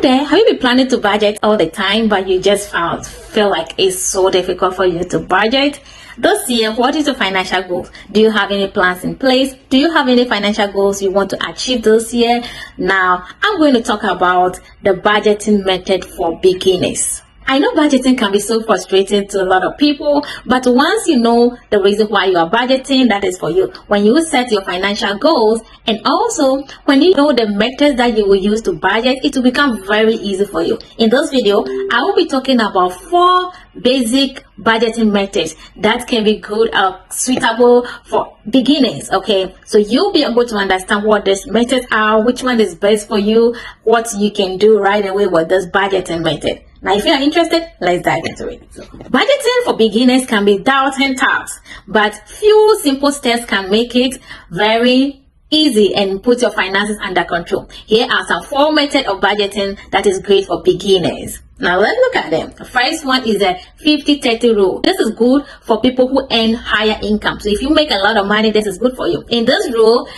Hi there, have you been planning to budget all the time but you just feel like it's so difficult for you to budget? This year, what is your financial goals? Do you have any plans in place? Do you have any financial goals you want to achieve this year? Now, I'm going to talk about the budgeting method for beginners. I know budgeting can be so frustrating to a lot of people, but once you know the reason why you are budgeting, that is for you. When you set your financial goals, and also when you know the methods that you will use to budget, it will become very easy for you. In this video, I will be talking about 4 basic budgeting methods that can be good or suitable for beginners. Okay, so you'll be able to understand what these methods are, which one is best for you, what you can do right away with this budgeting method. Now, if you are interested, let's dive into it. Budgeting for beginners can be daunting task, but few simple steps can make it very easy and put your finances under control. Here are some 4 methods of budgeting that is great for beginners. Now, let's look at them. The first one is the 50-30 rule. This is good for people who earn higher income. So if you make a lot of money, this is good for you. In this rule,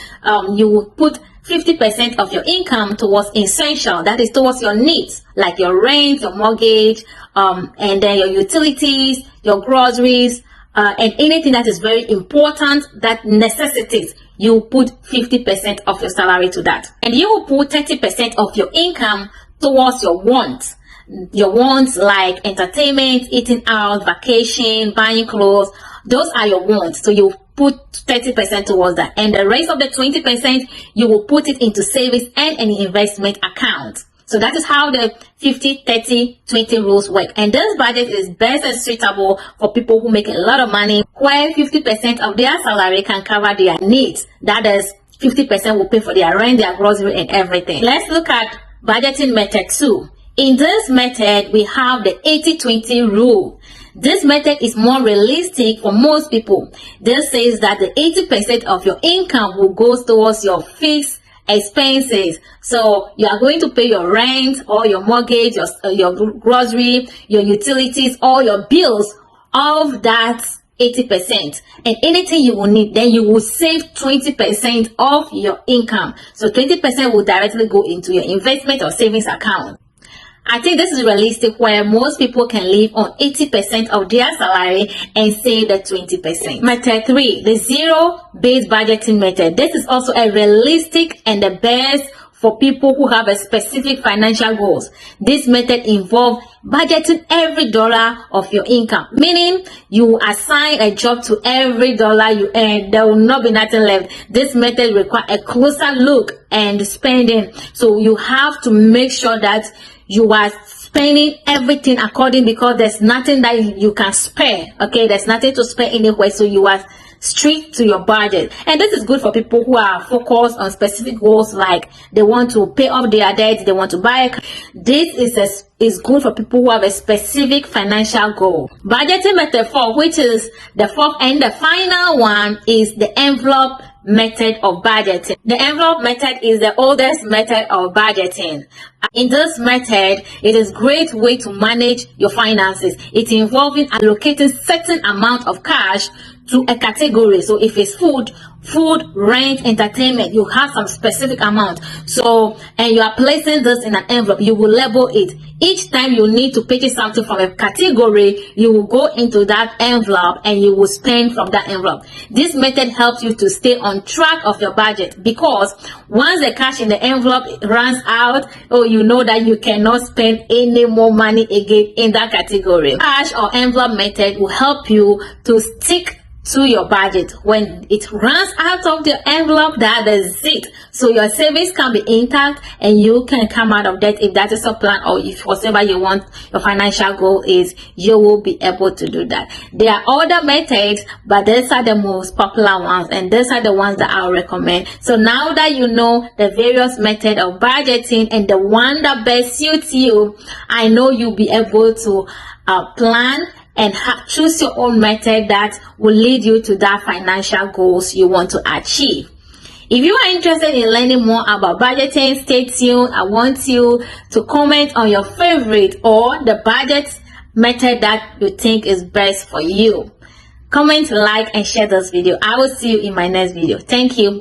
you will put 50% of your income towards essential, that is towards your needs, like your rent, your mortgage, and then your utilities, your groceries, and anything that is very important that necessitates. You put 50% of your salary to that, and you will put 30% of your income towards your wants. Your wants like entertainment, eating out, vacation, buying clothes. Those are your wants. So you put 30% towards that, and the rest of the 20% you will put it into savings and an investment account. So that is how the 50-30-20 rules work. And this budget is best and suitable for people who make a lot of money, where 50% of their salary can cover their needs. That is, 50% will pay for their rent, their grocery, and everything. Let's look at budgeting method 2. In this method, we have the 80-20 rule. This method is more realistic for most people. This says that the 80% of your income will go towards your fixed expenses. So you are going to pay your rent, or your mortgage, your grocery, your utilities, all your bills of that 80%, and anything you will need, then you will save 20% of your income. So 20% will directly go into your investment or savings account. I think this is realistic, where most people can live on 80% of their salary and save the 20%. Method 3, the zero-based budgeting method. This is also a realistic and the best for people who have a specific financial goals. This method involves budgeting every dollar of your income, meaning you assign a job to every dollar you earn. There will not be nothing left. This method requires a closer look and spending. So you have to make sure that you are spending everything according, because there's nothing that you can spare. Okay, there's nothing to spare anywhere. So you are strict to your budget, and this is good for people who are focused on specific goals, like they want to pay off their debt, they want to buy a car. This is good for people who have a specific financial goal. Budgeting method 4, which is the 4th and the final one, is the envelope method of budgeting. The envelope method is the oldest method of budgeting. In this method, it is a great way to manage your finances. It's involving allocating certain amount of cash to a category. So if it's food, rent, entertainment, you have some specific amount. So, and you are placing this in an envelope, you will label it. Each time you need to purchase something from a category, you will go into that envelope and you will spend from that envelope. This method helps you to stay on track of your budget, because once the cash in the envelope runs out, you know that you cannot spend any more money again in that category. Cash or envelope method will help you to stick to your budget. When it runs out of the envelope, that is it. So your savings can be intact and you can come out of debt if that is your plan, or if whatever you want your financial goal is, you will be able to do that. There are other methods, but these are the most popular ones, and these are the ones that I'll recommend. So now that you know the various methods of budgeting and the one that best suits you, I know you'll be able to plan and choose your own method that will lead you to that financial goals you want to achieve. If you are interested in learning more about budgeting, stay tuned. I want you to comment on your favorite or the budget method that you think is best for you. Comment, like, and share this video. I will see you in my next video. Thank you.